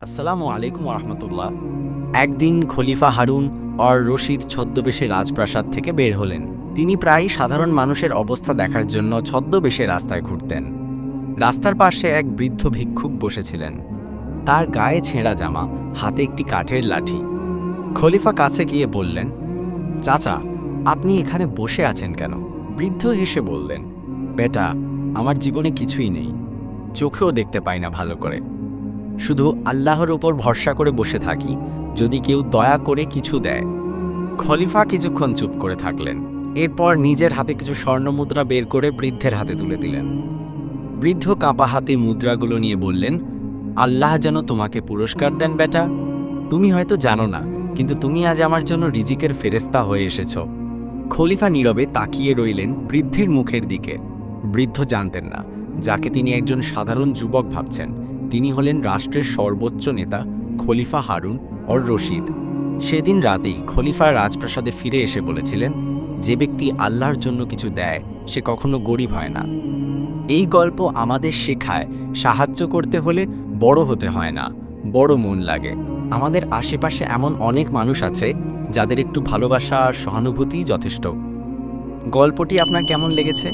আসসালামু আলাইকুম রহমতুল্লাহ। একদিন খলিফা হারুন আর রশিদ ছদ্মবেশে রাজপ্রাসাদ থেকে বের হলেন। তিনি প্রায়ই সাধারণ মানুষের অবস্থা দেখার জন্য ছদ্মবেশে রাস্তায় ঘুরতেন। রাস্তার পাশে এক বৃদ্ধ ভিক্ষুক বসেছিলেন। তার গায়ে ছেঁড়া জামা, হাতে একটি কাঠের লাঠি। খলিফা কাছে গিয়ে বললেন, চাচা, আপনি এখানে বসে আছেন কেন? বৃদ্ধ হেসে বললেন, বেটা, আমার জীবনে কিছুই নেই, চোখেও দেখতে পাই না ভালো করে, শুধু আল্লাহর ওপর ভরসা করে বসে থাকি, যদি কেউ দয়া করে কিছু দেয়। খলিফা কিছুক্ষণ চুপ করে থাকলেন। এরপর নিজের হাতে কিছু স্বর্ণমুদ্রা বের করে বৃদ্ধের হাতে তুলে দিলেন। বৃদ্ধ কাঁপা হাতে মুদ্রাগুলো নিয়ে বললেন, আল্লাহ যেন তোমাকে পুরস্কার দেন বেটা। তুমি হয়তো জানো না, কিন্তু তুমি আজ আমার জন্য রিজিকের ফেরেস্তা হয়ে এসেছ। খলিফা নীরবে তাকিয়ে রইলেন বৃদ্ধের মুখের দিকে। বৃদ্ধ জানতেন না, যাকে তিনি একজন সাধারণ যুবক ভাবছেন, তিনি হলেন রাষ্ট্রের সর্বোচ্চ নেতা খলিফা হারুন অর রশিদ। সেদিন রাতেই খলিফা রাজপ্রাসাদে ফিরে এসে বলেছিলেন, যে ব্যক্তি আল্লাহর জন্য কিছু দেয় সে কখনো গরিব হয় না। এই গল্প আমাদের শেখায়, সাহায্য করতে হলে বড় হতে হয় না, বড় মন লাগে। আমাদের আশেপাশে এমন অনেক মানুষ আছে যাদের একটু ভালোবাসা আর সহানুভূতিই যথেষ্ট। গল্পটি আপনার কেমন লেগেছে?